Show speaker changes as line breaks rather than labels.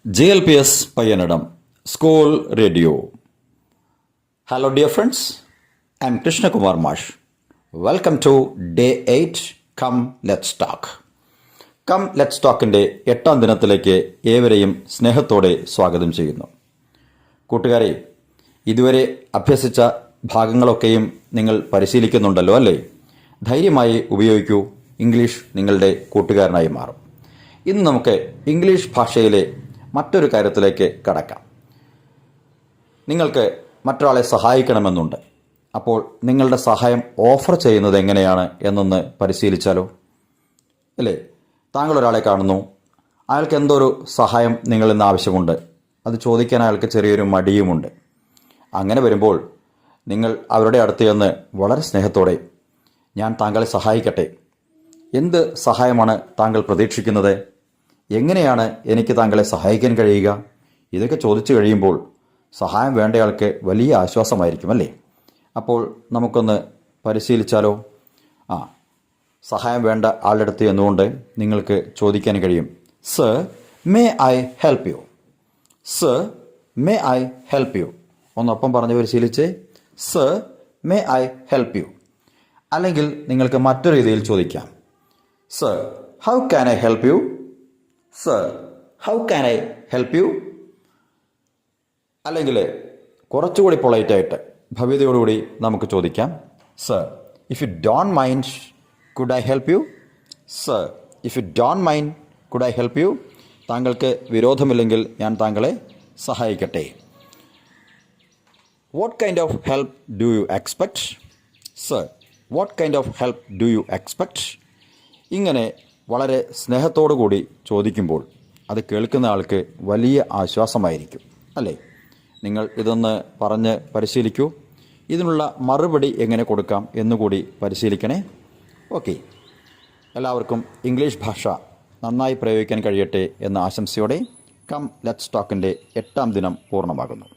GLPS Payanadam School Radio. Hello dear friends, I am Krishna Kumar Mash. Welcome to Day 8, Come Let's Talk. Come Let's Talkന്റെ 8ാം ദിനത്തിലേക്ക് ഏവരെയും സ്നേഹത്തോടെ സ്വാഗതം ചെയ്യുന്നു. കൂട്ടുകാരെ, ഇതുവരെ അഭ്യസിച്ച ഭാഗങ്ങളൊക്കെയും നിങ്ങൾ പരിശീലിക്കുന്നുണ്ടല്ലോ അല്ലേ? ധൈര്യമായി ഉപയോഗിക്കൂ. ഇംഗ്ലീഷ് നിങ്ങളുടെ കൂട്ടുകാരനായി മാറും. ഇന്ന് നമുക്ക് ഇംഗ്ലീഷ് ഭാഷയിലെ മറ്റൊരു കാര്യത്തിലേക്ക് കടക്കാം. നിങ്ങൾക്ക് മറ്റൊരാളെ സഹായിക്കണമെന്നുണ്ട്. അപ്പോൾ നിങ്ങളുടെ സഹായം ഓഫർ ചെയ്യുന്നത് എങ്ങനെയാണ് എന്നൊന്ന് പരിശീലിച്ചാലോ? അല്ലേ? താങ്കൾ ഒരാളെ കാണുന്നു, അയാൾക്ക് എന്തോ ഒരു സഹായം നിങ്ങളിൽ നിന്ന് ആവശ്യമുണ്ട്. അത് ചോദിക്കാൻ അയാൾക്ക് ചെറിയൊരു മടിയുമുണ്ട്. അങ്ങനെ വരുമ്പോൾ നിങ്ങൾ അവരുടെ അടുത്ത് ചെന്ന് വളരെ സ്നേഹത്തോടെ, ഞാൻ താങ്കളെ സഹായിക്കട്ടെ, എന്ത് സഹായമാണ് താങ്കൾ പ്രതീക്ഷിക്കുന്നത്, എങ്ങനെയാണ് എനിക്ക് താങ്കളെ സഹായിക്കാൻ കഴിയുക, ഇതൊക്കെ ചോദിച്ചു കഴിയുമ്പോൾ സഹായം വേണ്ടയാൾക്ക് വലിയ ആശ്വാസമായിരിക്കും അല്ലേ? അപ്പോൾ നമുക്കൊന്ന് പരിശീലിച്ചാലോ? സഹായം വേണ്ട ആളുടെ അടുത്ത് എന്നുകൊണ്ട് നിങ്ങൾക്ക് ചോദിക്കാൻ കഴിയും, sir may I help you, sir may I help you. ഒന്നൊപ്പം പറഞ്ഞ് പരിശീലിച്ച്, sir may I help you. അല്ലെങ്കിൽ നിങ്ങൾക്ക് മറ്റൊരു രീതിയിൽ ചോദിക്കാം, sir how can I help you, sir how can I help you. അല്ലെങ്കിൽ കുറച്ചുകൂടി പൊളൈറ്റായിട്ട് ഭവ്യതയോടുകൂടി നമുക്ക് ചോദിക്കാം, sir if you don't mind could I help you, sir if you don't mind could I help you. താങ്കൾക്ക് വിരോധമില്ലെങ്കിൽ ഞാൻ താങ്കളെ സഹായിക്കട്ടെ. What kind of help do you expect, sir what kind of help do you expect. ഇങ്ങനെ വളരെ സ്നേഹത്തോടു കൂടി ചോദിക്കുമ്പോൾ അത് കേൾക്കുന്ന ആൾക്ക് വലിയ ആശ്വാസമായിരിക്കും അല്ലേ? നിങ്ങൾ ഇതൊന്ന് പറഞ്ഞ് പരിശീലിക്കൂ. ഇതിനുള്ള മറുപടി എങ്ങനെ കൊടുക്കാം എന്നുകൂടി പരിശീലിക്കണേ. ഓക്കെ, എല്ലാവർക്കും ഇംഗ്ലീഷ് ഭാഷ നന്നായി പ്രയോഗിക്കാൻ കഴിയട്ടെ എന്ന ആശംസയോടെ കം ലെറ്റ്സ് ടോക്കിൻ്റെ 8ാം ദിനം പൂർണ്ണമാകുന്നു.